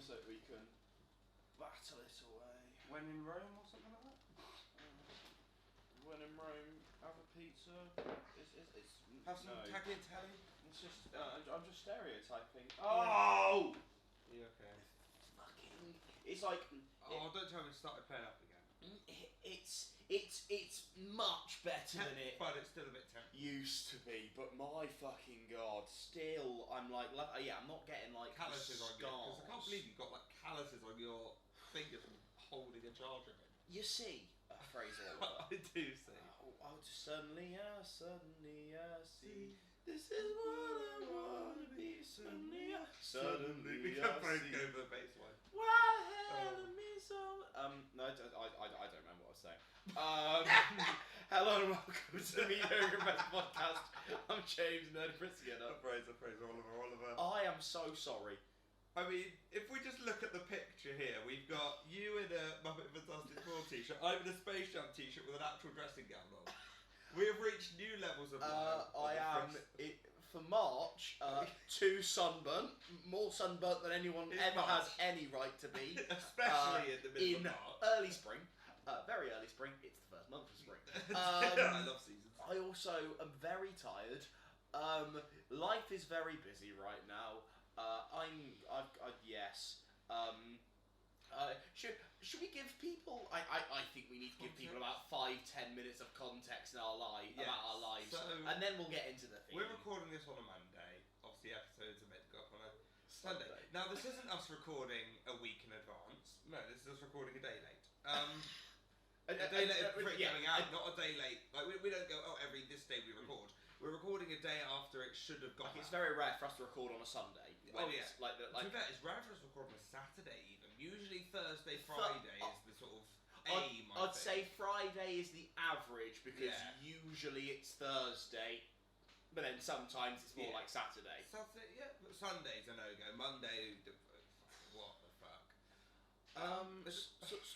so we can battle it away. When in Rome or something like that? When in Rome, have a pizza. It's Have some tagliatelle? It's just, I'm just stereotyping. Oh! Yeah, okay. Fucking, it's like... Oh, don't tell me it started playing up again. It's much better than it But it's still a bit tempting. used to be, but my fucking god, still, I'm like, yeah, I'm not getting like Calluses on you, because I can't scars. believe you've got like calluses on your fingers from holding a charger in. You see, Fraser. I do see. Oh, suddenly I see. This is what I wanna be. Suddenly I We can't both go for the bass line. Why hell me so? No, I don't remember what I was saying. Hello and welcome to the Mediocre podcast. I'm James Nerd Prisciano. Fraser, Oliver. I am so sorry. I mean, if we just look at the picture here, we've got you in a Muppet Fantastic Four t-shirt. I'm in a Space Jam t-shirt with an actual dressing gown on. We have reached new levels of I am, for March, too sunburnt. More sunburnt than anyone ever has any right to be. Especially in the middle of March. Early spring. Very early spring. It's the first month of spring. I love seasons. I also am very tired. Life is very busy right now. Yes. Should we give people? I think we need to give people about 5-10 minutes of context in our about our lives, so and then we'll get into the theme. We're recording this on a Monday. Obviously, episodes are meant to go up on a Sunday. Now, this isn't us recording a week in advance. No, this is us recording a day late. A day late for it coming out, not a day late. Like we don't go, this day we record. We're recording a day after it should have gone. It's very rare for us to record on a Sunday. Oh yeah. It's like to be fair, it's rare for us to record on a Saturday even. Usually Thursday, Friday is the sort of aim. I'd say Friday is the average because usually it's Thursday, but then sometimes it's more like Saturday. Saturday, yeah. But Sunday's a no-go. Monday, what the fuck?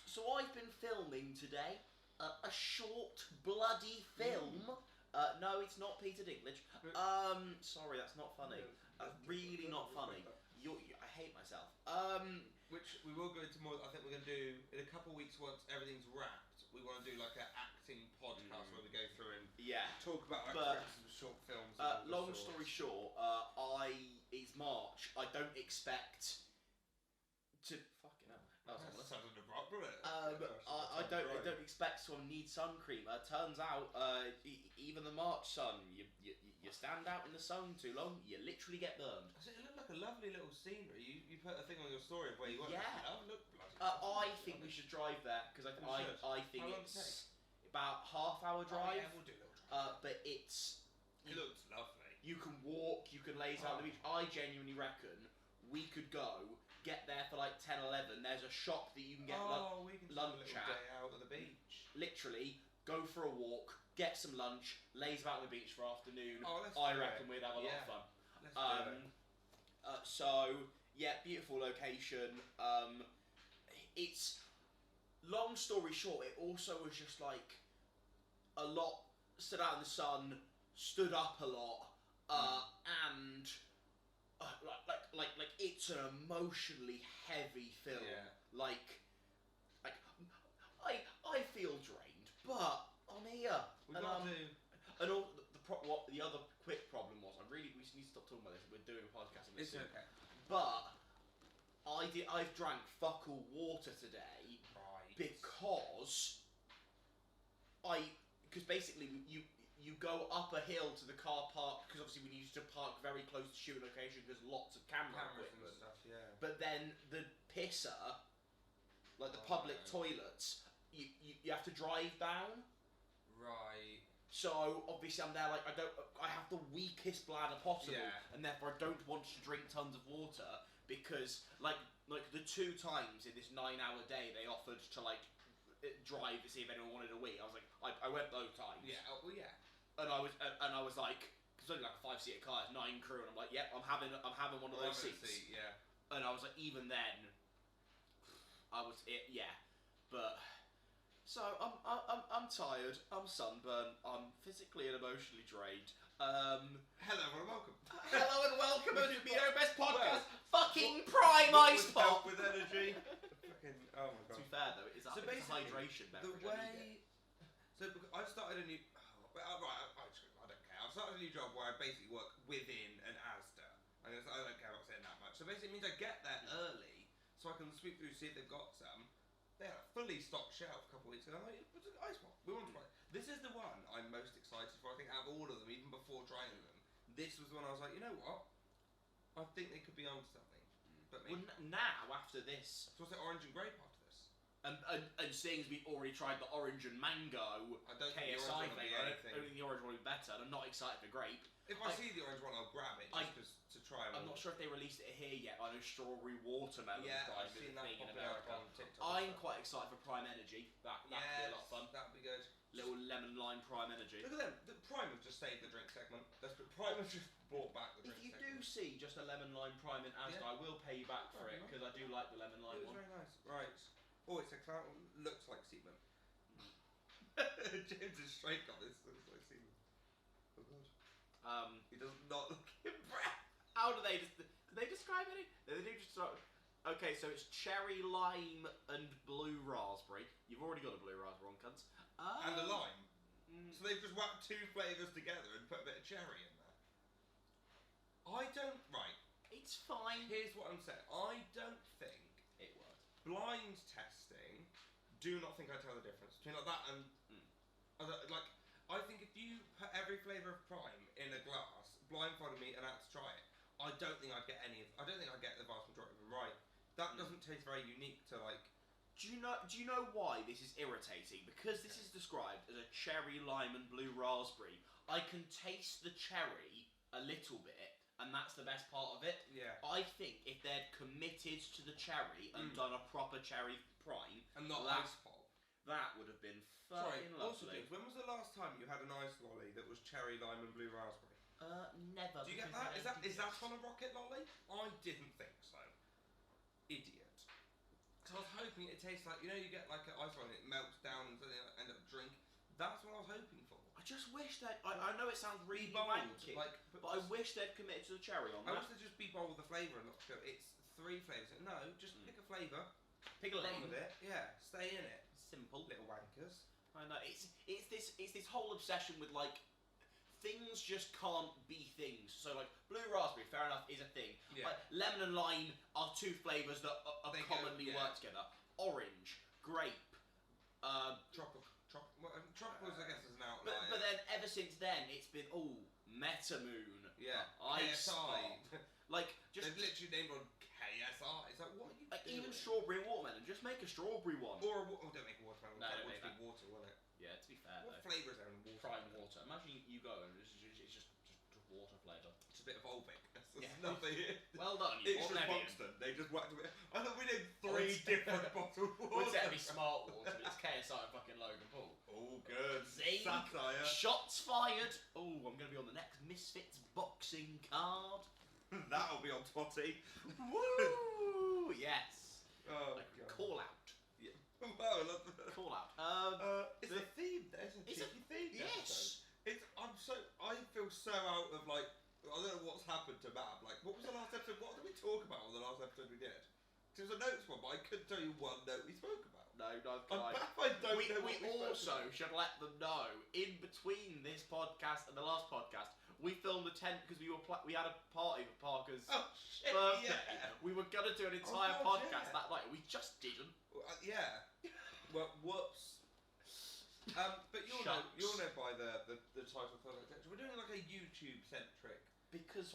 So I've been filming today a short bloody film. No, it's not Peter Dinklage. Sorry, that's not funny. Really not funny. I hate myself. Which we will go into more. I think we're going to do in a couple of weeks once everything's wrapped. We want to do like an acting podcast where we go through and talk about some short films. Long story short, it's March. I don't expect to fucking hell. That sounded abrupt, wasn't it? I don't expect to need sun cream. Turns out, even the March sun, you stand out in the sun too long, you literally get burned. It looked like a lovely little scenery. You put a thing on your story of where you went. Yeah. Look bloody. I think we should drive there because I think it's about half-hour drive. Yeah, we'll do a little drive. But it looks lovely. You can walk, you can laze out on the beach. I genuinely reckon we could go. Get there for like 10, 11. There's a shop that you can get we can lunch take a little day out at the beach. Literally, go for a walk, get some lunch, laze about on the beach for afternoon. I reckon we'd have a lot of fun. Let's do it. So yeah, beautiful location. It's long story short. It also was just like a lot. Stood out in the sun, stood up a lot, and. Like it's an emotionally heavy film. Yeah. Like I feel drained, but I'm here. The other quick problem was we just need to stop talking about this. We're doing a podcast on this. It's okay. But I've drank fuck all water today, because basically you go up a hill to the car park, because obviously we need to park very close to shooting location because lots of cameras equipment. And stuff, yeah. But then the pisser, like the public toilets, you have to drive down. Right. So obviously I'm there like I have the weakest bladder possible, and therefore I don't want to drink tons of water because like the 2 times in this 9-hour day they offered to drive to see if anyone wanted a wee. I was like, I went both times. Yeah. Well, yeah. And I was like, it's only like a 5-seater car, it's 9 crew, and I'm like, yep, I'm having one of those seats. Yeah. And I was like, even then, but So I'm tired. I'm sunburned. I'm physically and emotionally drained. Hello and welcome. Hello and welcome to the Best Podcast. Fucking prime ice pop with energy. Fucking oh my god. To be fair though, it's So it's a hydration beverage. The way. So I've started a new. Right, I don't care. I've started a new job where I basically work within an Asda. I don't care about saying that much. So basically, it means I get there early so I can sweep through, see if they've got some. They had a fully stocked shelf a couple of weeks ago. I'm like, what's an ice pop? We want to try it. This is the one I'm most excited for. I think out of all of them, even before trying them, this was the one I was like, you know what? I think they could be onto something. But maybe. Well, now after this, so what's the orange and grape after this? And seeing as we've already tried the orange and mango I don't KSI think the orange thing, I don't think the orange one will be better. And I'm not excited for grape. If I see the orange one, I'll grab it just to try them. I'm not sure if they released it here yet. I know strawberry watermelon is I've seen that thing in pop America. up on TikTok. I'm quite excited for Prime Energy. That could be a lot of fun. That'd be good. Little lemon lime Prime Energy. Look at them. The Prime have just saved the drink segment. Prime have just brought back the drink segment. If you do see just a lemon lime Prime in Asda, I will pay you back for it because I do like the lemon lime one. It was very nice. Right. Oh, it's a cloud. Looks like semen. James is straight got this. Looks like semen. Oh god. He does not look impressed. How do they describe it? They do just sort of, okay, so it's cherry, lime, and blue raspberry. You've already got a blue raspberry on, cunts. And a lime. So they've just whacked two flavours together and put a bit of cherry in there. Right. It's fine. Here's what I'm saying. I don't think it works. Blind testing. Do not think I tell the difference between like that and I think if you put every flavour of Prime in a glass, blindfolded me and I had to try it, I don't think I'd get I don't think I'd get the vast majority of them right. That doesn't taste very unique to like. Do you know why this is irritating? Because this is described as a cherry, lime, and blue raspberry. I can taste the cherry a little bit, and that's the best part of it. Yeah. I think if they'd committed to the cherry and done a proper cherry Prime and not ice pop, that would have been fucking lovely. Also, James, when was the last time you had an ice lolly that was cherry, lime, and blue raspberry? Never. Do you get that? Is that on a rocket lolly? I didn't think so. Idiot. Because I was hoping it tastes like, you get like an ice lolly and it melts down and so they end up drink. That's what I was hoping for. I just wish that. I know it sounds really bold, wanky, but I wish they'd committed to the cherry on that. I wish they'd just be bold with the flavour and not go, it's 3 flavours. No, just pick a flavour. Pick a lane with it. Yeah, stay in it. Simple. Little wankers. I know. It's this whole obsession with like things just can't be things. So like blue raspberry, fair enough, is a thing. Yeah. Like, lemon and lime are two flavours that are commonly work together. Orange, grape, Tropicals, I guess, is an outlier. But then ever since then, it's been Metamoon. Yeah. Ice KSI. Like just they've literally named one KSI. It's like what are you doing? Even strawberry and watermelon. Just make a strawberry one. Or don't make a watermelon. No, that don't would make be water, wouldn't it? Yeah, to be fair. What flavour is there in water? Prime water. Imagine you go and it's just water flavour. Just a bit of Volvic. Yeah. Nothing. Well done, you. It's just Buxton. They just whacked a bit. I thought we did 3 different bottled water. Would that be smart water? But it's KSI and fucking Logan Paul. Oh, good. See? Satire. Shots fired. Oh, I'm going to be on the next Misfits boxing card. That'll be on Twatty. Woo! Yes. Oh, like, God. Call out. Yeah. Wow, call out. It's a theme. There's a cheeky theme. Yes. I feel so out of like. I don't know what's happened to Mab. Like, what was the last episode? What did we talk about on the last episode we did? It was a notes one, but I couldn't tell you one note we spoke about. No, neither can I I. We also should let them know, in between this podcast and the last podcast, we filmed a tent because we had a party for Parker's birthday. Yeah. We were going to do an entire podcast that night. We just didn't. Yeah. Well, whoops. But you'll know by the title for the section. We're doing like a YouTube centric because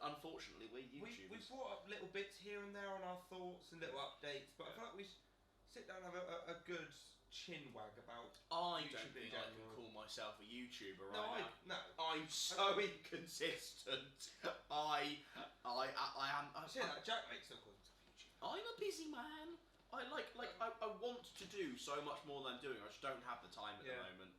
unfortunately we're YouTubers. We brought up little bits here and there on our thoughts and little updates, but I feel like we sit down and have a good chin wag about. I YouTube don't think I can call myself a YouTuber right now. No, I'm so inconsistent. I am. Jack makes no calls himself a YouTuber. I'm a busy man. I want to do so much more than I'm doing. I just don't have the time at the moment.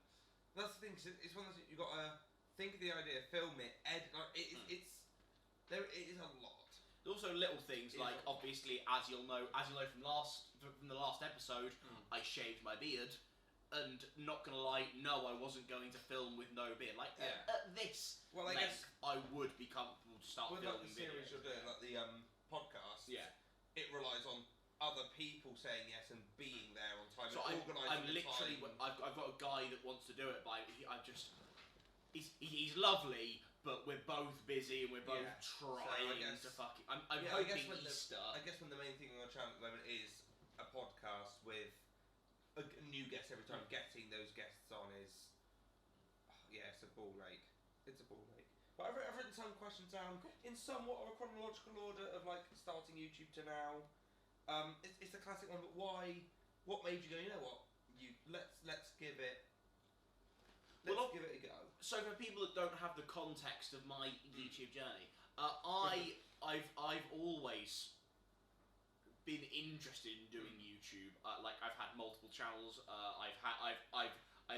That's the thing. It's one of those you've got to think of the idea, film it, edit. It is a lot. There's also little things obviously, as you'll know from the last episode, I shaved my beard. And not gonna lie, no, I wasn't going to film with no beard. Like at this I guess I would be comfortable to start with filming like the series videos. you're doing, like the podcast. Yeah. It relies on other people saying yes and being there on time. So and organising the time. I've got a guy that wants to do it, but he's lovely, but we're both busy and we're both trying to fucking. I'm hoping Easter. I guess when the main thing on your channel at the moment is a podcast with a new guest every time, getting those guests on is it's a ball ache. It's a ball ache. But I've written some questions down in somewhat of a chronological order of like starting YouTube to now. It's the classic one, but why? What made you go? You know what? Let's give it. Give it a go. So for people that don't have the context of my YouTube journey, I've always been interested in doing YouTube. Like I've had multiple channels. I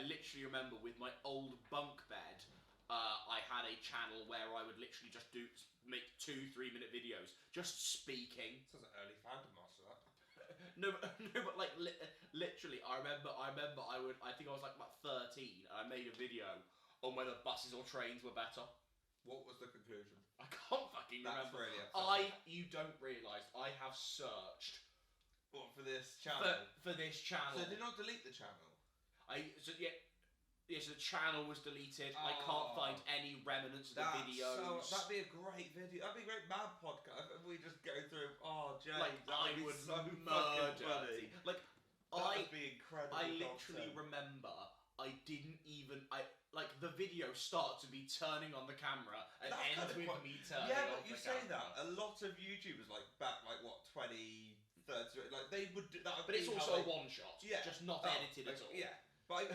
literally remember with my old bunk bed, I had a channel where I would literally just make 2-3 minute videos, just speaking. Sounds like early fandom master. That. No, but like literally, I remember. I think I was like about 13, and I made a video on whether buses or trains were better. What was the conclusion? I can't fucking remember. Really upsetting. You don't realise I have searched. What, for this channel? For this channel. So did not delete the channel? So the channel was deleted. I can't find any remnants of the videos. That'd be a great video. That'd be a great mad podcast. We just go through. Oh, James, like I would so murder. Like that'd be incredible. I literally remember. I didn't even. Like the video starts with me turning on the camera and ends with me turning. Yeah, but off you the say camera. that a lot of YouTubers back 20, 30, like they would. But it's also a one shot. Yeah, just not edited at all. Yeah. But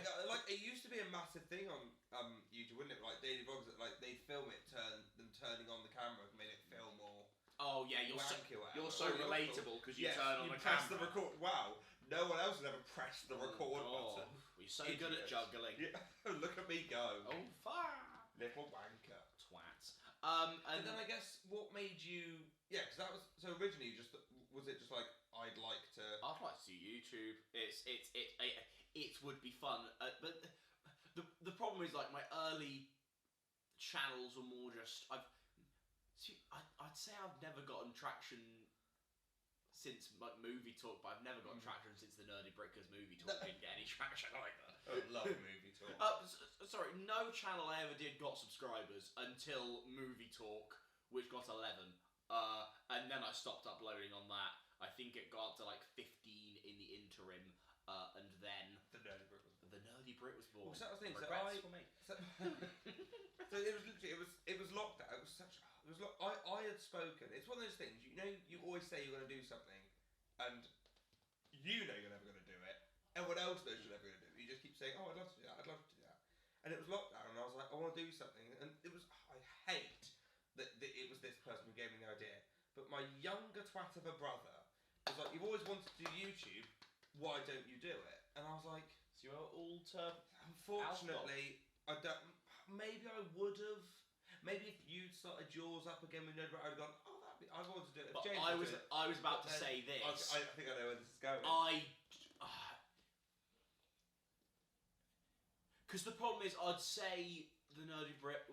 it used to be a massive thing on YouTube, wouldn't it? Like daily vlogs, they'd film it, them turning on the camera, made it feel more. Oh yeah, you're so relatable because you turn on the press camera. The record. Wow, no one else has ever pressed the record button. You're so good at juggling. Yeah. Look at me go. Oh, fire! Little wanker. Twats. And then I guess what made you? Yeah, because that was so originally. Was it just like I'd like to do YouTube. It would be fun, but the problem is like my early channels were more just I'd say I've never gotten traction since like Movie Talk, but I've never gotten traction since the Nerdy Brickers Movie Talk didn't get any traction either. I love Movie Talk. Sorry, no channel I ever did got subscribers until Movie Talk, which got 11, and then I stopped uploading on that. I think it got up to like 15 in the interim. And then the Nerdy Brit was born. Well, so that was the thing. Regrets for me. So it was literally it was lockdown. I had spoken. It's one of those things. You know, you always say you're going to do something, and you know you're never going to do it. Everyone else knows you're never going to do it. You just keep saying, "Oh, I'd love to do that. I'd love to do that." And it was lockdown, and I was like, "I want to do something." And it was. I hate that it was this person who gave me the idea. But my younger twat of a brother was like, "You've always wanted to do YouTube. Why don't you do it?" And I was like, "So you're alter." Unfortunately, I don't. Maybe I would have. Maybe if you'd started yours up again with Nerd, I'd have gone. Oh, I wanted to do it. But I was about to say this. I think I know where this is going. Because the problem is, I'd say the Nerdy Brit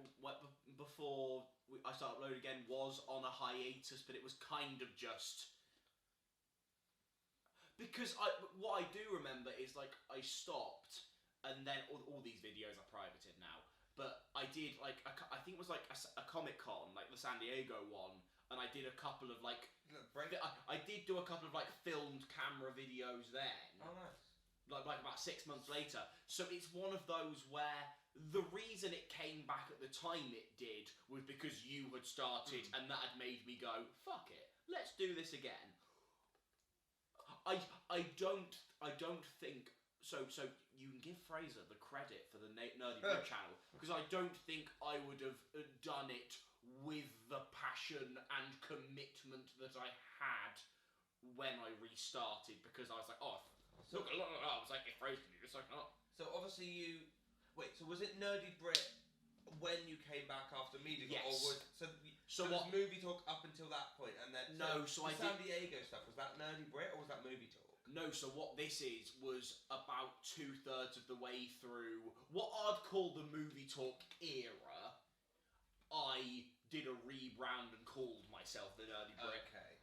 before I started uploading again was on a hiatus, but it was kind of just. Because what I do remember is like I stopped, and then all these videos are privated now. But I did like I think it was like a Comic Con, like the San Diego one, and I did a couple of like I did do a couple of like filmed camera videos then. Oh nice. Like about 6 months later. So it's one of those where the reason it came back at the time it did was because you had started, and that had made me go, fuck it, let's do this again. I don't think so. You can give Fraser the credit for the Nerdy Brit channel because I don't think I would have done it with the passion and commitment that I had when I restarted because I was like, I was like, if Fraser did this, I can't. So obviously So was it Nerdy Brit when you came back after Mediocre? Yes. Or was was Movie Talk up until that point, and then San Diego stuff, was that Nerdy Brit or was that Movie Talk? No, so what this was about 2/3 of the way through what I'd call the movie talk era. I did a rebrand and called myself the Nerdy Brick. Okay.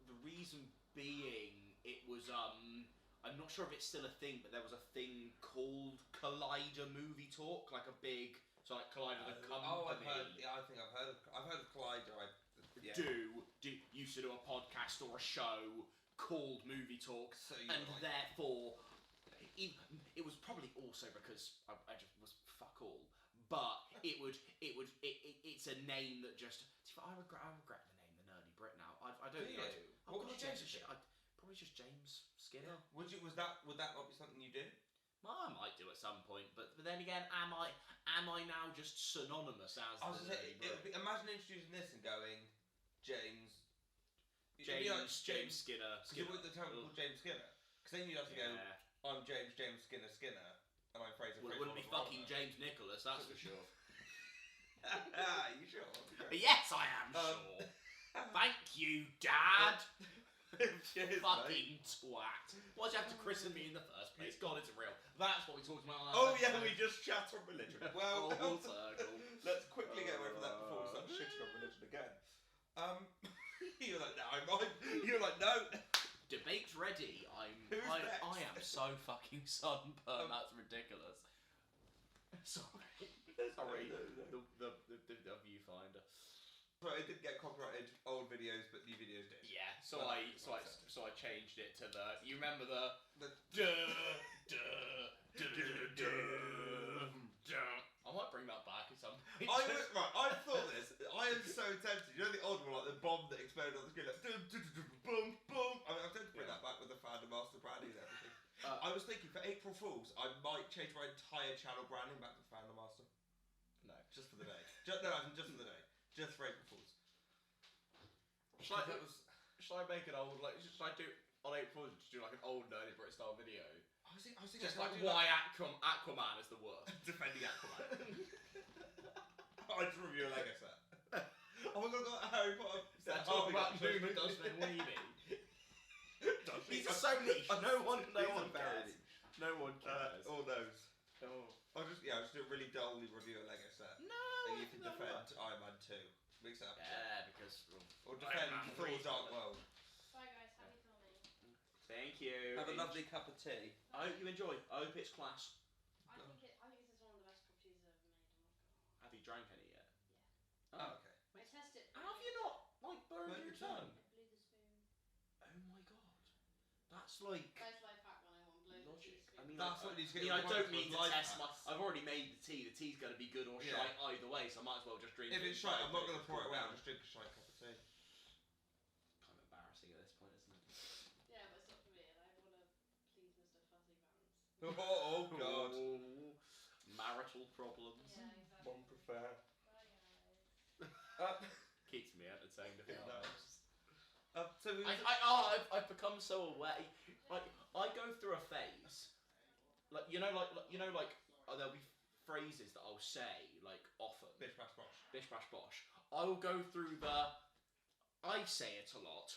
The reason being, it was I'm not sure if it's still a thing, but there was a thing called Collider Movie Talk, like a big, so like Collider the company. Oh, I think I've heard of Collider. Used to do a podcast or a show called Movie Talk, so therefore it was probably also because I just was fuck all, but it's a name that just I regret the name the Nerdy Brit now. I don't know. What would you change it? Probably just James Skinner. Would that not be something you do? I might do at some point, but then again, am I now just synonymous as I was the gonna Nerdy Brit? imagine introducing this and going James Skinner. Because with the term called James Skinner. Because then you'd have to go, I'm James Skinner, and I'm Fraser. Well, it wouldn't be fucking James Nicholas, that's for sure. You sure? Yes, I am sure. Thank you, Dad. Cheers, fucking twat. Why'd you have to christen me in the first place? God, it's real. That's what we talked about last episode. We just chat on religion. Well, let's quickly get away from that before we start shitting on religion again. You're like, no, you're like, no. Debate's ready. I am so fucking sunburned. That's ridiculous. Sorry. The viewfinder. So it didn't get copyrighted old videos, but new videos did. Yeah. So I changed it to the. You remember the. I might bring that back at some point. I thought this. I am so tempted. You know the old one, like the bomb that exploded on the screen, like boom, boom. I'm tempted to bring that back with the Founder Master branding and everything. I was thinking for April Fools, I might change my entire channel branding back to Founder Master. No, just for the day. Just for the day. Just for April Fools. Should I make an old should I do on April Fools? Just do like an old Nerdy Brit style video. I was thinking just like why Aquaman is the worst. Defending Aquaman. I just review a Lego set. Oh my god, got Harry Potter. Talk about Numa Dustman Weaving. He's so niche. No one cares. No one cares. All knows. I'll just do a really dully review a Lego set. No. And you can defend Iron Man 2. Mix it up. Yeah, because or defend Thor Dark World. Bye guys, happy filming. Thank you. Have a lovely cup of tea. I hope you enjoy. I hope it's class. I think this is one of the best properties I've ever made. Oh my god. Have you drank any yet? Yeah. Oh, okay. I test it. Have you not burned your tongue? I blew the spoon. Oh my god. That's like. Best life hack 101. Blow the tea spoon. I mean, that's what needs to get. I don't need to test my. I've already made the tea. The tea's going to be good or shite either way, so I might as well just drink it. If it's shite, I'm not going to pour it away. I'll just drink a shite cup of tea. Kind of embarrassing at this point, isn't it? Yeah, but it's not for me, and I want to please Mr. Fuzzy Pants. Oh god. Marital problems. Yeah, exactly. One prefer. Bye guys. Keeps me entertained if it does. So I've become so aware. Like I go through a phase, like there'll be phrases that I'll say often. Bish bash bosh. Bish bash bosh. I will go through the. I say it a lot.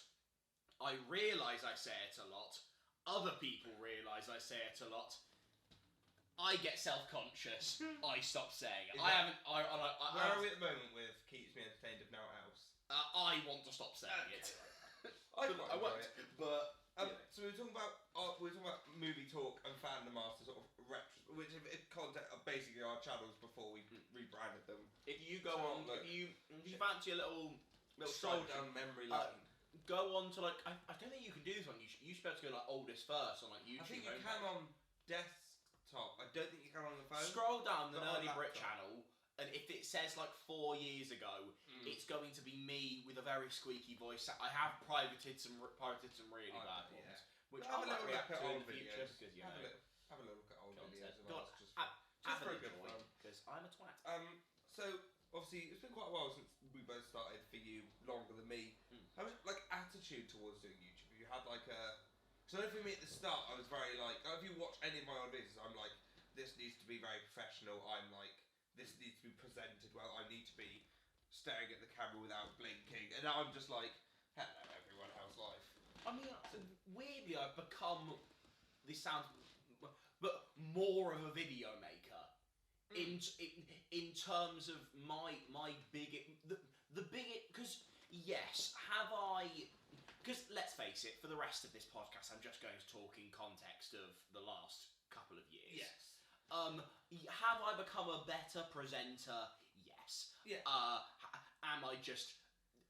I realise I say it a lot. Other people realise I say it a lot. I get self-conscious. I stop saying it. Where are we at the moment with keeps me entertained if no else? I want to stop saying it. I won't. It, but so we were talking about movie talk and Founder Master sort of retro, which if content are basically our channels before we rebranded them. If you go on, if you fancy a little stroll down memory lane. Go on to I don't think you can do this on YouTube. You should be able to go oldest first on YouTube. I think you can on desktop. I don't think you can on the phone. Scroll down the Nerdy Brit channel, and if it says 4 years ago, it's going to be me with a very squeaky voice. I have pirated some really bad ones, which I'll react to in the future because have a little look at old videos of ours just for a good fun. Because I'm a twat. So obviously it's been quite a while since we both started. For you, longer than me. How was attitude towards doing YouTube? You had so for me at the start, I was very if you watch any of my old videos, I'm this needs to be very professional. I'm this needs to be presented well. I need to be staring at the camera without blinking. And now I'm just hello everyone, how's life? I mean, so weirdly I've become. This sounds, but more of a video maker. In terms of my biggest the biggest, because yes, have I? Because let's face it, for the rest of this podcast, I'm just going to talk in context of the last couple of years. Yes. Have I become a better presenter? Yes. Yeah. Am I just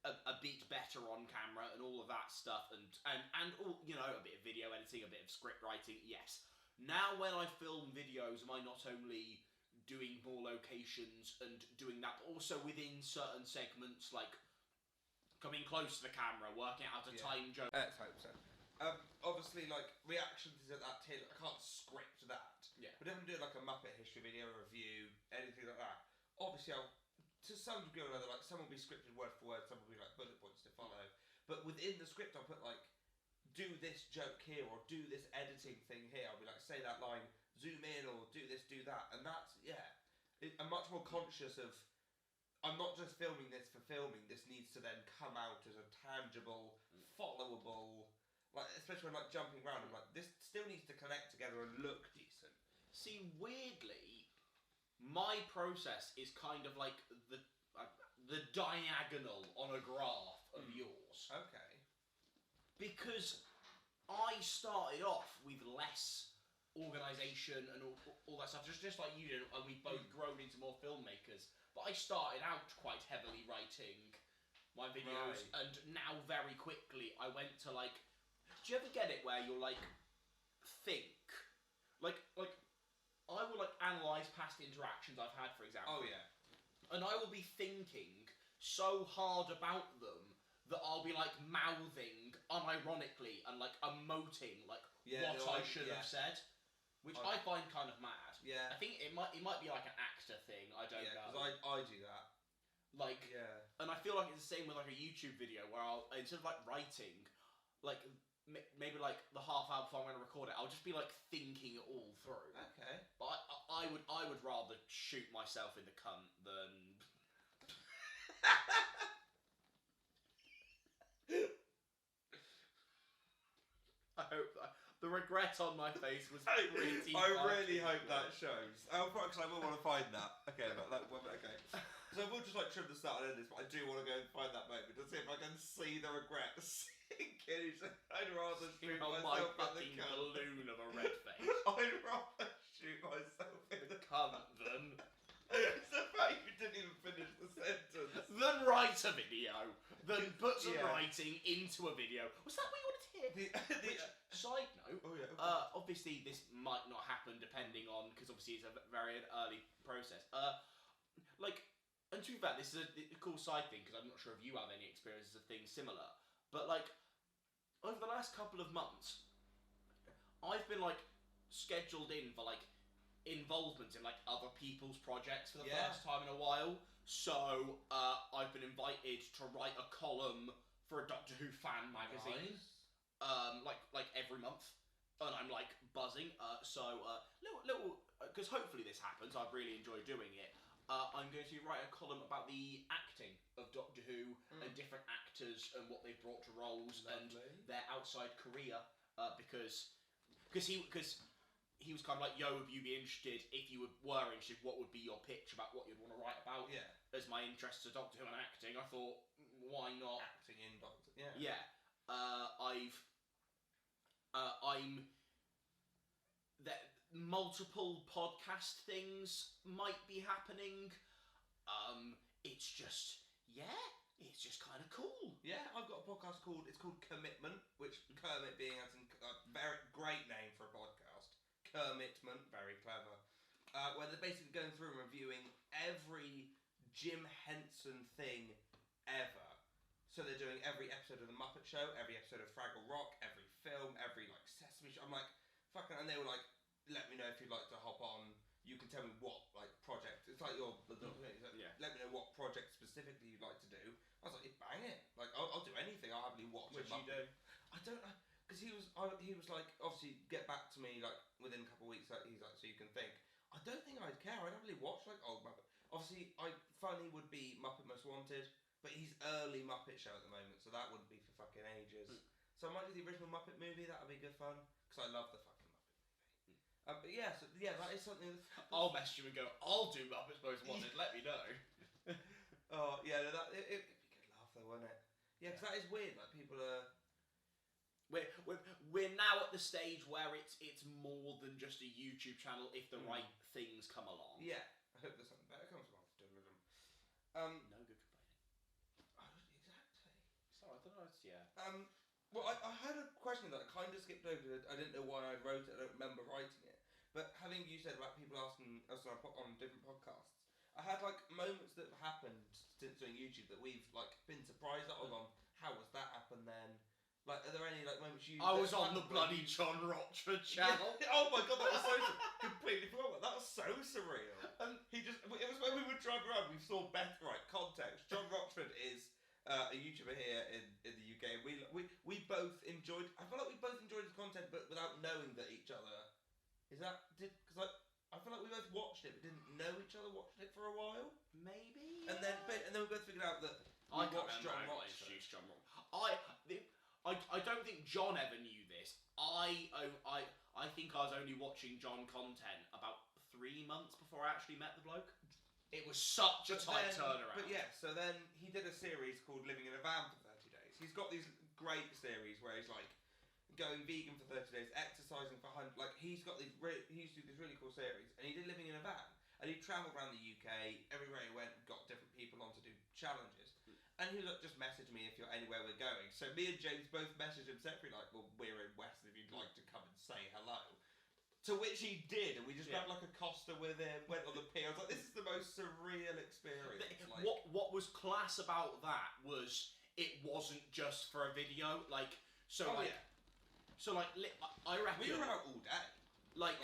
a bit better on camera and all of that stuff, and all, you know, a bit of video editing, a bit of script writing? Yes. Now, when I film videos, am I not only doing more locations and doing that, but also within certain segments, like coming close to the camera, working out a time joke? Let's hope so. Obviously, like, reactions at that tier, I can't script that. Yeah. But if I'm doing like a Muppet history video, review, anything like that, obviously I'll, to some degree or another, like, some will be scripted word for word, some will be like bullet points to follow. But within the script I'll put like, do this joke here, or do this editing thing here. I'll be like, say that line, zoom in, or do this, do that. And that's, I'm much more conscious of, I'm not just filming this for filming, this needs to then come out as a tangible, followable, like, especially when like jumping around, I'm like, this still needs to connect together and look decent. See, weirdly, my process is kind of like the diagonal on a graph of yours. Okay. Because I started off with less organisation and all that stuff, just like you did, and we've both grown into more filmmakers. But I started out quite heavily writing my videos, and now very quickly I went to like. Do you ever get it where you're like, think, like I will like analyse past interactions I've had, for example. Oh yeah. And I will be thinking so hard about them that I'll be like mouthing unironically and like emoting like what I should have said, which I find kind of mad. Yeah. I think it might be like an actor thing. I don't know. Yeah, because I do that. Like, and I feel like it's the same with like a YouTube video where I'll, instead of like writing, like maybe like the half hour before I'm going to record it, I'll just be like thinking it all through. Okay. But I would rather shoot myself in the cunt than. I hope the regret on my face was pretty. I really hope that shows. Because I will want to find that. Okay, okay. So I will just like trim the start and end this, but I do want to go and find that moment to see if I can see the regret sink in. I'd rather shoot myself in the cunt. Balloon of a red face. I'd rather shoot myself in the cunt than. It's the fact you didn't even finish the sentence. Then write a video. Then put some writing into a video. Was that what you wanted to hear? Side note. Oh yeah. Obviously this might not happen depending on, because obviously it's a very early process. And to be fair, this is a cool side thing, because I'm not sure if you have any experiences of things similar. But like, over the last couple of months, I've been like scheduled in for like involvement in like other people's projects for the first time in a while. So I've been invited to write a column for a Doctor Who fan magazine, like every month, and I'm like buzzing. Little because hopefully this happens. I've really enjoyed doing it. I'm going to write a column about the acting of Doctor Who and different actors and what they've brought to roles and their outside career. Because he was kind of like, yo, would you be interested? If you were interested, what would be your pitch about what you'd want to write about? Yeah. As my interests are Doctor Who and acting, I thought, why not? Acting in Doctor. Yeah. Yeah. I'm that multiple podcast things might be happening. It's just kind of cool. Yeah, I've got a podcast called Commitment, which Kermit being as in a very great name for a podcast. Commitment, very clever. Where they're basically going through and reviewing every Jim Henson thing ever. So they're doing every episode of The Muppet Show, every episode of Fraggle Rock, every film, every like Sesame Show. I'm like, fucking, and they were like, let me know if you'd like to hop on. You can tell me what like project. It's like your let me know what project specifically you'd like to do. I was like, bang it! Like I'll do anything. I'll happily watch. What did you do? I don't know, because he was like, obviously get back to me like within a couple of weeks. Like, he's like, so you can think. I don't think I'd care. I don't really watch like old Muppet. Obviously, I finally would be Muppet Most Wanted, but he's early Muppet Show at the moment, so that wouldn't be for fucking ages. So I might do the original Muppet movie. That would be good fun because I love the fucking Muppet movie. But yeah, that is something. I'll message you and go, I'll do Muppets Most Wanted. Let me know. Oh yeah, it'd be good laugh though, wouldn't it? Yeah, because that is weird. Like people are. We're now at the stage where it's more than just a YouTube channel if the right things come along. Yeah, I hope there's something better comes along. No good complaining. Oh, exactly. So I don't know. Yeah. Well, I had a question that I kind of skipped over. I didn't know why I wrote it. I don't remember writing it. But having you said about people asking us on different podcasts, I had like moments that have happened since doing YouTube that we've like been surprised at. Or gone, how was that happen then? Like, are there any like moments you? I was on the bloody John Rochford channel. Yeah. Oh my god, that was so completely forgot. That was so surreal. And it was when we would drive around. We saw Beth. Right, context. John Rochford is a YouTuber here in the UK. We both enjoyed. I feel like we both enjoyed his content, but without knowing that each other. Because I feel like we both watched it, but didn't know each other. Watched it for a while, Maybe. and then we both figured out that I we can't watched remember John how I Rochford. introduced John Rochford. I don't think John ever knew this. I think I was only watching John content about 3 months before I actually met the bloke. It was such a tight turnaround. But yeah, so then he did a series called Living in a Van for 30 days. He's got these great series where he's like going vegan for 30 days, exercising for 100. Like he's got these. He used to do this really cool series, and he did Living in a Van, and he travelled around the UK. Everywhere he went, got different people on to do challenges. And he was like, just message me if you're anywhere we're going. So me and James both messaged him separately, like, well, we're in Weston if you'd like to come and say hello. To which he did, and we just grabbed like a Costa with him, went on the pier. I was like, this is the most surreal experience. Like, what was class about that was it wasn't just for a video. Like, I reckon we were out all day. Like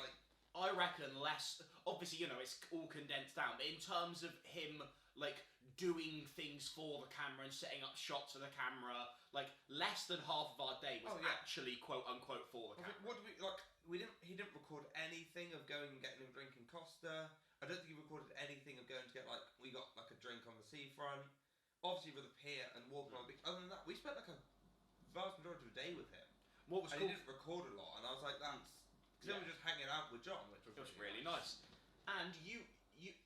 I reckon less. Obviously, you know, it's all condensed down. But in terms of him, like, doing things for the camera and setting up shots for the camera, like less than half of our day was actually quote unquote for the camera. What do we like? He didn't record anything of going and getting a drink in Costa. I don't think he recorded anything of going to get like we got like a drink on the seafront. Obviously with a pier and walking on the beach. Other than that, we spent like a vast majority of the day with him. What was cool? He didn't record a lot, and I was like, that's because we were just hanging out with John, which was really nice. And you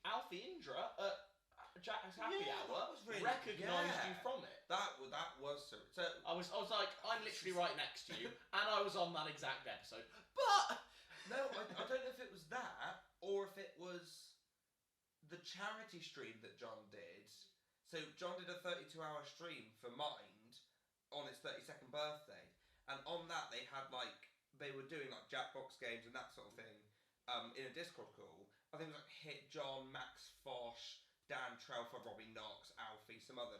Alfie Indra at Jack's Happy Hour really, recognised you from it. That was so. I was like, I'm literally right next to you, and I was on that exact episode. But no, I don't know if it was that or if it was the charity stream that John did. So John did a 32-hour stream for Mind on his 32nd birthday, and on that they were doing like Jackbox games and that sort of thing in a Discord call. I think it was like Hit John, Max Fosh, Dan Trelfer, Robbie Knox, Alfie, some other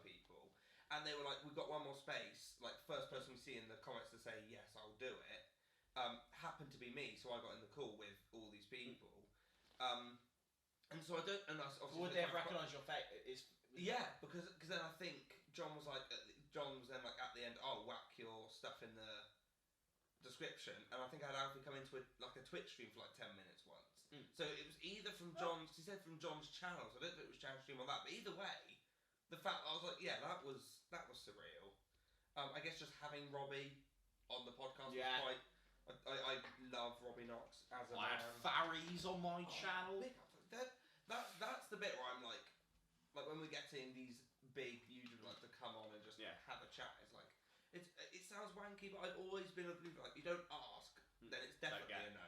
people, and they were like, "We've got one more space." Like first person we see in the comments to say yes, I'll do it. Happened to be me, so I got in the call with all these people. And so I don't. And that's obviously would they have recognised your face? Yeah, because then I think John was then like at the end, "Oh, whack your stuff in the description," and I think I had Alfie come into a Twitch stream for like 10 minutes once. So it was either from John's. He said from John's channel. So I don't know if it was channel stream or that. But either way, the fact I was like, yeah, that was surreal. I guess just having Robbie on the podcast was quite. I love Robbie Knox as a man. I had Farries on my channel. That's the bit where I'm like when we're getting these big YouTubers like to come on and just have a chat. It's like it sounds wanky, but I've always been a believer. Like you don't ask, then it's definitely a no.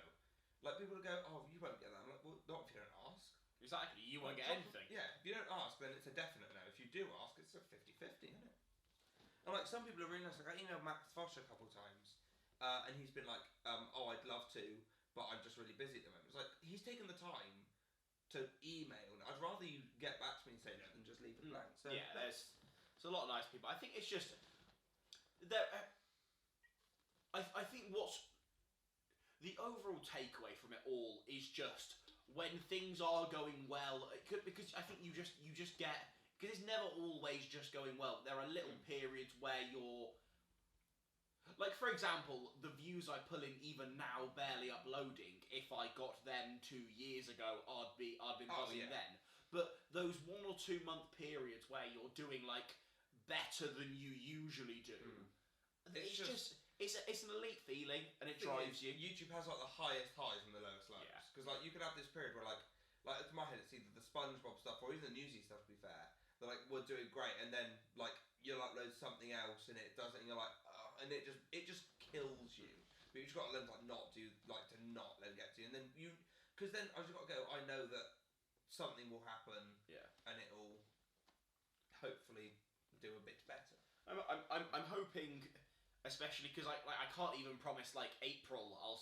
Like people will go, "Oh, you won't get that." I'm like, "Well, not if you don't ask." Exactly, you won't get anything. Yeah, if you don't ask, then it's a definite no. If you do ask, it's a 50-50, isn't it? And like some people are really nice. Like I emailed Max Fosh a couple of times, and he's been like, "Oh, I'd love to, but I'm just really busy at the moment." It's like he's taken the time to email, and I'd rather you get back to me and say no than just leave it blank. So yeah, there's a lot of nice people. I think it's just there. I think what's the overall takeaway from it all is just when things are going well, because I think you just get, because it's never always just going well. There are little periods where you're like, for example, the views I pull in even now, barely uploading. If I got them 2 years ago, I'd been buzzing then. But those 1 or 2 month periods where you're doing like better than you usually do. It's it's an elite feeling, and it drives you. YouTube has like the highest highs and the lowest lows. Because like you could have this period where like in my head it's either the SpongeBob stuff or even the Newsy stuff. To be fair, they're like we're doing great, and then like you'll upload something else and it doesn't, and you're like, and it just kills you. But you've just got to learn to not let it get to you, and then because then I just got to go. I know that something will happen, and it'll hopefully do a bit better. I'm hoping, especially because I can't even promise like April. I'll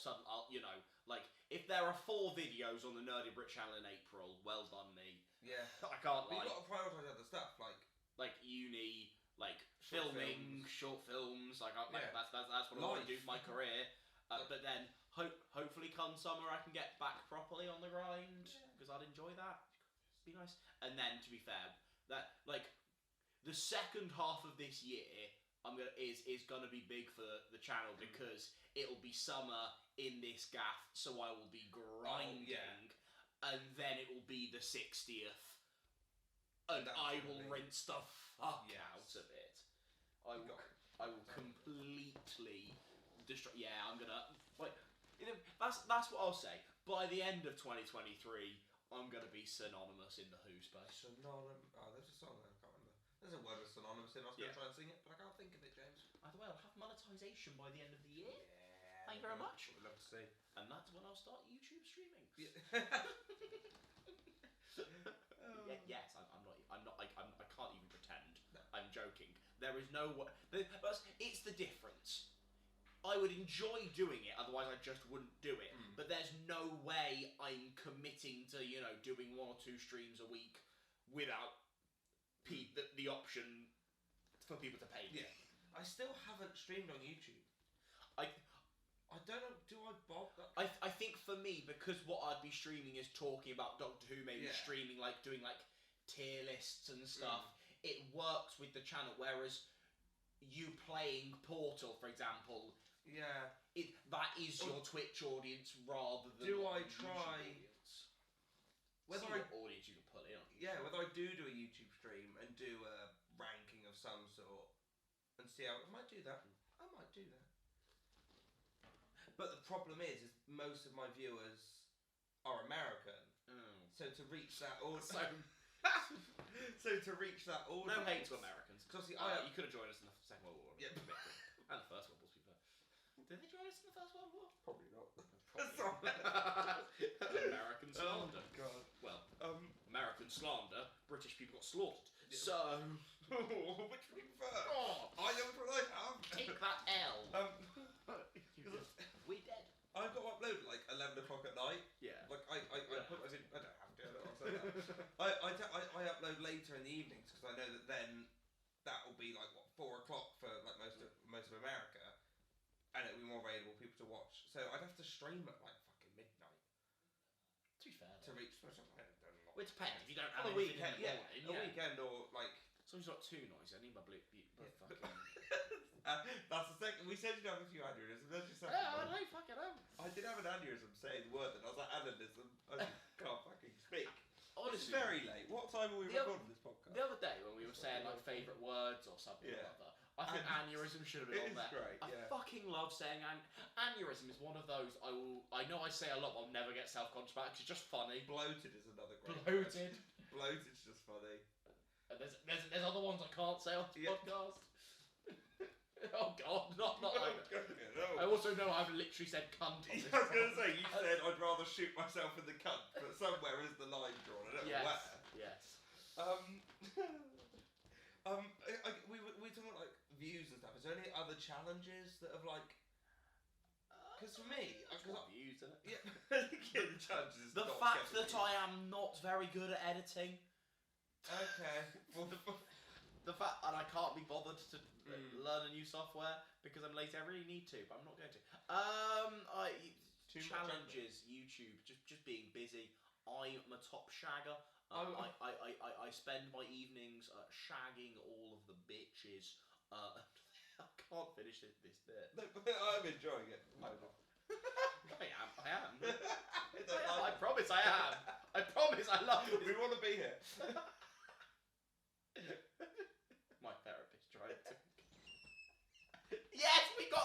like if there are 4 videos on the Nerdy Brit channel in April, well done me. Yeah, I can't lie. You've got to prioritise other stuff like uni, like filming, short films. That's what I want to do for my career. But then hopefully come summer I can get back properly on the grind because I'd enjoy that. Be nice. And then to be fair, that like the second half of this year is gonna be big for the channel because it'll be summer in this gaff, so I will be grinding, and then it will be the 60th, and I will rinse the fuck out of it. I will completely destroy. Yeah, I'm gonna like. That's what I'll say. By the end of 2023, I'm gonna be synonymous in the Who space. Synonymous. Oh, there's a song there. I can't remember. There's a word with synonymous in. I was gonna try and sing it, but I can't think of it, James. Either way, I'll have monetization by the end of the year. Yeah. Thank you very much. We'd love to see. And that's when I'll start YouTube streaming. Yeah. Yes, I'm not. I can't even pretend. No. I'm joking. There is no way. It's the difference. I would enjoy doing it, otherwise I just wouldn't do it. But there's no way I'm committing to, doing 1 or 2 streams a week without the option for people to pay me. Yeah. I still haven't streamed on YouTube. I don't know, do I bother? I think for me, because what I'd be streaming is talking about Doctor Who, maybe streaming, like, doing, like, tier lists and stuff, it works with the channel, whereas you playing Portal, for example... Yeah. That is your Twitch audience rather than do I try audience. Whether what audience you can pull in. Yeah, whether I do a YouTube stream and do a ranking of some sort and see how I might do that. But the problem is most of my viewers are American. So to reach that audience So to reach that audience. No hate to Americans. Because you could have joined us in the Second World War. Yeah. And the First World War, to be fair. Did they join us in the First World War? Probably not. American slander. Oh, God. Well, American slander, British people got slaughtered. So... Which we prefer? I know what I have. Take that L. We dead. I've got to upload like 11 o'clock at night. Yeah. Like I don't have to. I upload later in the evenings because I know that then that will be like 4 o'clock for like most of America, and it'll be more available for people to watch. So I'd have to stream at like fucking midnight. To be fair. To reach. Well, it depends. If you don't have a weekend, a weekend or like. Something's not too noisy. I need my blue. Fucking. That's the second. We said you'd have a few aneurysms. That's your second. Yeah, I know. Fucking hell. I did have an aneurysm saying the word, and I was like, aneurysm. I can't fucking speak. Honestly, it's very late. What time are we recording this podcast? The other day when we were saying like favourite words or something or other, I think aneurysm should have been on there. Great, I fucking love saying aneurysm is one of those I know I say a lot, but I'll never get self-conscious about it. It's just funny. Bloated is another great Bloated. Word. Bloated's just funny. There's other ones I can't say on the podcast. Oh God, not like that. No. I also know I've literally said cunt on this. I was going to say, you said I'd rather shoot myself in the cunt, but somewhere is the line drawn. I don't know where. Yes. We talking about like views and stuff. Is there any other challenges that have like? Because for me, I've got views in it. Yeah, the challenges. The fact that I am not very good at editing. Okay. Well, the fact that I can't be bothered to learn a new software because I'm lazy. I really need to, but I'm not going to. Challenges, YouTube, just being busy. I'm a top shagger. I spend my evenings shagging all of the bitches. I can't finish this bit. No, but I'm enjoying it. I am. I promise I am. I promise I love it. We want to be here. My therapist tried to. Yes, we got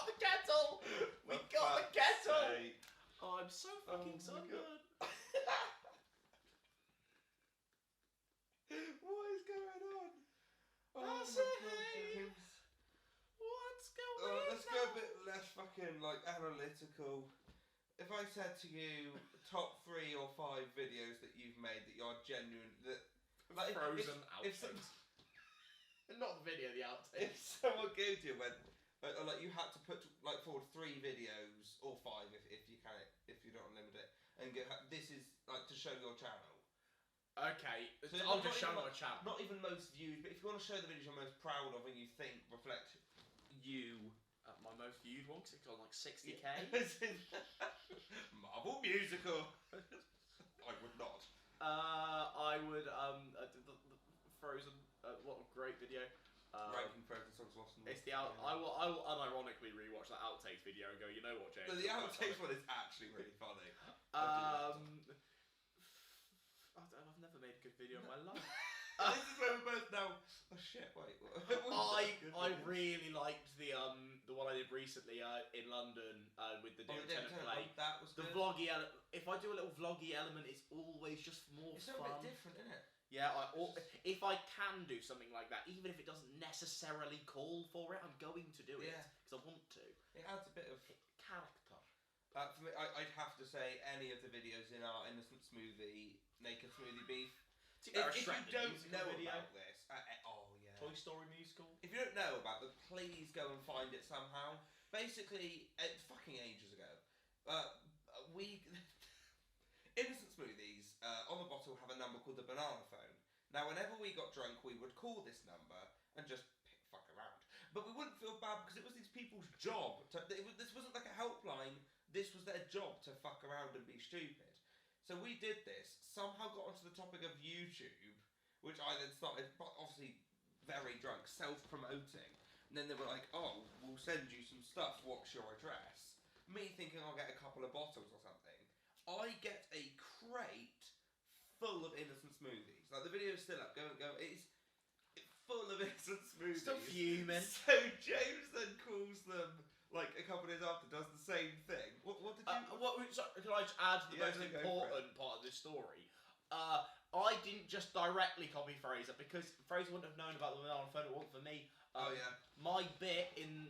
I'm so fucking sunburned. What is going on? That's it, hey. What's going on? Let's go a bit less fucking like analytical. If I said to you top 3 or 5 videos that you've made that you're genuine, that like Frozen outtakes. Not the video, the outtakes. If someone gave you like you had to put like forward 3 videos or 5 if you can, if you don't limit it, and this is like to show your channel. Okay, so I'll just show my channel. Not even most views, but if you want to show the videos you're most proud of and you think reflect you. My most viewed one, because it's on like 60k. Marvel musical. I would not. I would the Frozen. What a great video. Ranking Frozen songs lost in the. It's the I will unironically rewatch that outtakes video and go, you know what, James? No, the outtakes one is actually really funny. I've never made a good video in my life. This is where we're both now. Oh shit! Wait. I really liked the one I did recently in London with the Lieutenant Play. That was the good. Vloggy element. If I do a little vloggy element, it's always just more it's fun. It's a bit different, isn't it? Yeah. If I can do something like that, even if it doesn't necessarily call for it, I'm going to do it because I want to. It adds a bit of character. For me, I'd have to say any of the videos in our Innocent Smoothie, Naked Smoothie Beef. If you don't know about this, Toy Story musical. If you don't know about them, please go and find it somehow. Basically, fucking ages ago, we Innocent Smoothies on the bottle have a number called the banana phone. Now, whenever we got drunk, we would call this number and just fuck around. But we wouldn't feel bad because it was these people's job. This wasn't like a helpline. This was their job to fuck around and be stupid. So we did this, somehow got onto the topic of YouTube, which I then started, obviously very drunk, self-promoting. And then they were like, oh, we'll send you some stuff, what's your address? Me thinking I'll get a couple of bottles or something. I get a crate full of Innocent Smoothies. Like, the video's still up, go. It's full of Innocent Smoothies. Still fuming. So James then calls them, like, a couple of days after, does the same thing. What did you... Can I just add the most important part of this story? I didn't just directly copy Fraser, because Fraser wouldn't have known about the banana phone. It wasn't for me. My bit in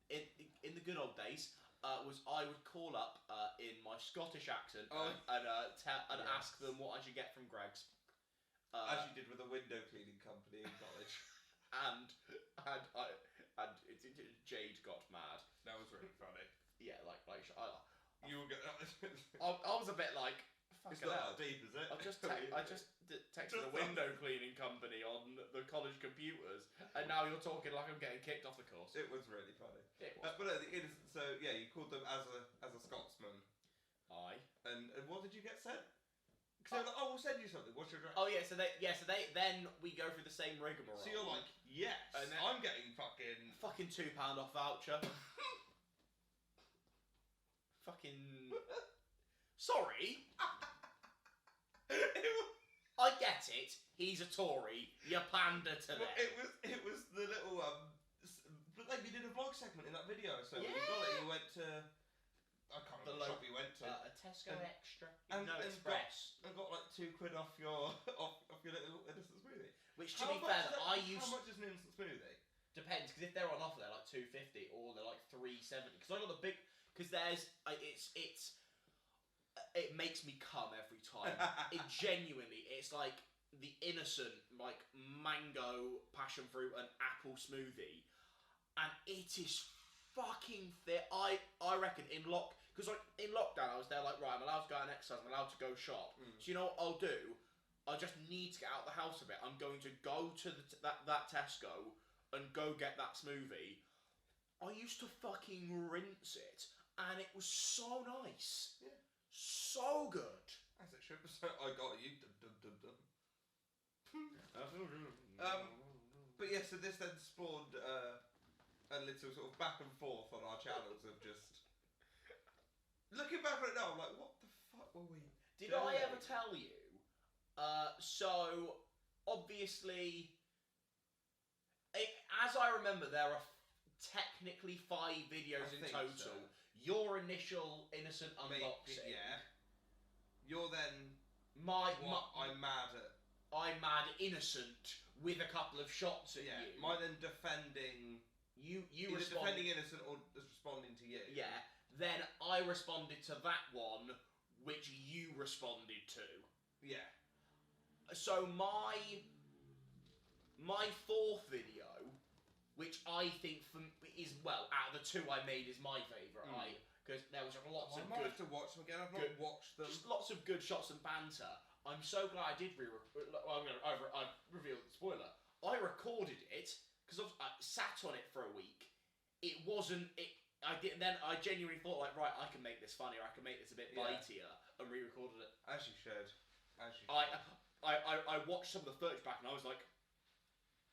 the good old days was I would call up in my Scottish accent and ask them what I should get from Greggs. As you did with a window cleaning company in college. and Jade got mad. That was really funny. Yeah, you were going. I was a bit like. It's not that deep, is it? I just texted a window cleaning company on the college computers, and now you're talking like I'm getting kicked off the course. It was really funny. It was. But no, the Innocent. So yeah, you called them as a Scotsman. Aye. And what did you get sent? Because they were like, oh, we'll send you something. What's your address? Oh yeah, so then we go through the same rigmarole. So you're like, yes, and then I'm getting fucking £2 off voucher. Fucking. Sorry. I get it. He's a Tory. You pander to them. It was the little but like you did a vlog segment in that video. So yeah. You went to. I can't remember what shop you went to. A Tesco Extra. And Express. And got like £2 off your little Innocent Smoothie. Which to be fair, I used. How much is an Innocent Smoothie? Depends, because if they're on offer, they're like $2.50 or they're like $3.70. Because I got the big. Because there's it makes me come every time. It genuinely, it's like the innocent, like mango, passion fruit, and apple smoothie, and it is fucking thick. I reckon because like in lockdown, I was there like, right, I'm allowed to go out and exercise, I'm allowed to go shop. So you know what I'll do? I just need to get out of the house a bit. I'm going to go to that Tesco and go get that smoothie. I used to fucking rinse it, and it was so nice. Yeah. So good. As it should be. So I got you. But yeah, so this then spawned a little sort of back and forth on our channels of just looking back on it now. I'm like, what the fuck were we? Did I ever tell you? So obviously, as I remember, there are technically 5 videos in total. So. your initial innocent unboxing. Yeah. You're then. I'm mad at. I'm mad innocent with a couple of shots at you. Mine then defending. You defending innocent or responding to you. Yeah. Then I responded to that one, which you responded to. Yeah. So my fourth video, which I think is out of the two I made, is my favourite. Because there was lots of good. I might have to watch them again. I've not watched them. Just lots of good shots and banter. I'm so glad I did I've revealed the spoiler. I recorded it because I sat on it for a week. It wasn't. I did. Then I genuinely thought, like, right, I can make this funnier. I can make this a bit bitier, and re-recorded it. As you should. I watched some of the footage back, and I was like,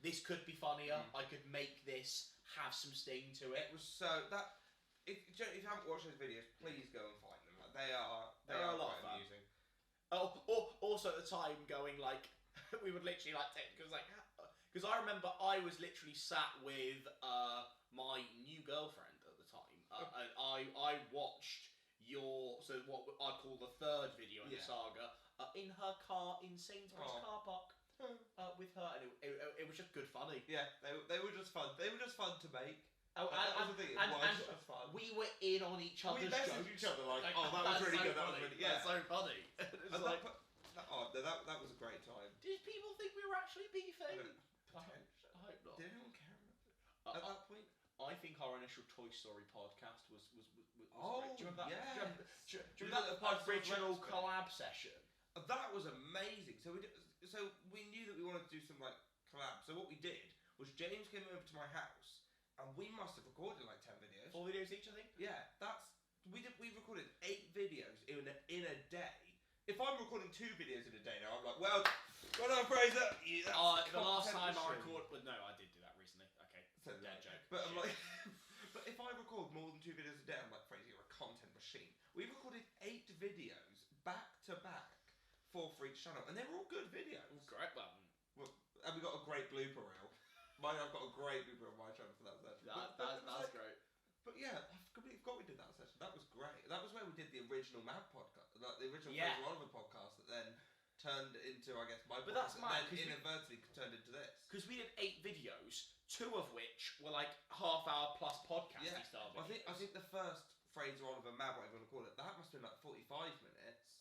this could be funnier. I could make this have some sting to it. It was so that. If you haven't watched those videos, please go and find them. Like, they are a lot quite amusing. Also at the time going like, we would literally like take, because I remember I was literally sat with my new girlfriend at the time, and I watched what I call the third video in the saga in her car in Sainsbury's car park with her, and it was just good funny. Yeah, they were just fun. They were just fun to make. And we were in on each other's jokes. We messaged each other like, oh, that was really good. That was really, that's so funny. That was a great time. Did people think we were actually beefing? I hope not. Did anyone care at that point? I think our initial Toy Story podcast was great. Do you remember that? Yes. Do you remember that original collab session? That was amazing. So we knew that we wanted to do some like collab. So what we did was James came over to my house. And we must have recorded like 10 videos. 4 videos each, I think. Yeah, we recorded 8 videos in a day. If I'm recording 2 videos in a day now, I'm like, well done, Fraser. The last time I recorded, no, I did do that recently. Okay, so dead joke. But I'm like, but if I record more than 2 videos a day, I'm like, Fraser, you're a content machine. We recorded 8 videos back to back, 4 for each channel, and they were all good videos. Great, and we got a great blooper reel. I've got a great blooper on my channel for that session. That's great. But yeah, I completely forgot we did that session. That was great. That was where we did the original Mad podcast, like the original Fraser Oliver podcast that then turned into, I guess, my podcast. That's mad, and then inadvertently turned into this. Because we did 8 videos, 2 of which were like half-hour plus podcasty style videos. I think the first Fraser Oliver Mad, whatever you want to call it, that must have been like 45 minutes.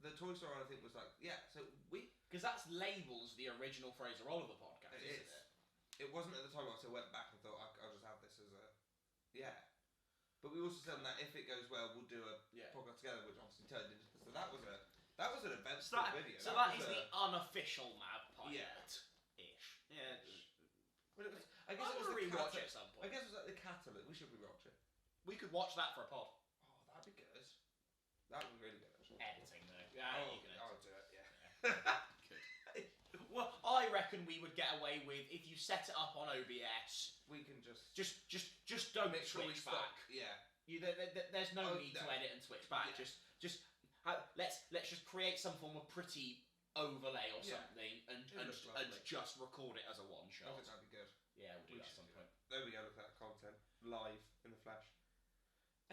The Toy Story, I think, was like, because that's labels the original Fraser Oliver podcast, isn't it? It wasn't at the time, so I went back and thought I'll just have this as a But we also said that if it goes well, we'll do a podcast together, which obviously turned into. So that was an eventful video. So that is the unofficial Mad pilot ish. Yeah. But I guess it was the rewatch it at some point. I guess it was like the catalyst. We should rewatch it. We could watch that for a pod. Oh, that'd be good. That would be really good. Actually. Editing though. Yeah, you can edit. I'll do it. Yeah. Well, I reckon we would get away with if you set it up on OBS. We can just don't switch back. Yeah. There's no need to edit and switch back. Yeah. Let's just create some form of pretty overlay or something and just record it as a one shot. I think that'd be good. Yeah, we'll do that at some point. There we go. Look at that content live in the flesh.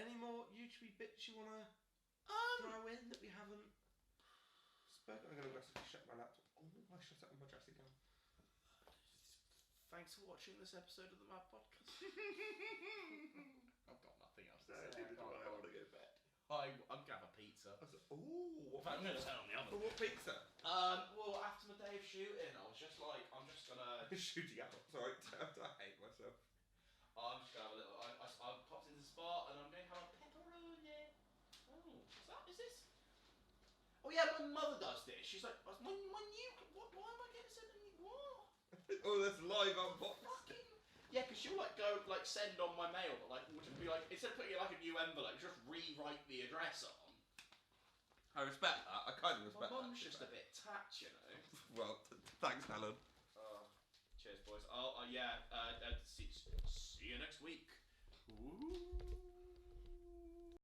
Any more YouTube bits you wanna throw in that we haven't spoken? I'm gonna aggressively shut my laptop. Oh, I shut it on my dressing gown. Thanks for watching this episode of the Mad Podcast. I've got nothing else to say. I want to go to bed. I'm gonna have a pizza. Ooh, I'm gonna turn on the oven. What pizza? Well, after my day of shooting, I was just like, I'm just gonna shooting out. Sorry, I hate myself. I'm just gonna have a little. I've popped into the spot and I'm gonna have a pepperoni. Oh, what's that? Is this? Oh yeah, my mother does this. She's like, why am I getting sent me what? Oh, that's live unboxing. Yeah, because she'll like go like send on my mail, but like would just be like instead of putting it like a new envelope, just rewrite the address on. I respect that. I kind of respect that. My mum's just a bit tapped, you know. Well, thanks, Helen. Cheers, boys. See you next week. Ooh.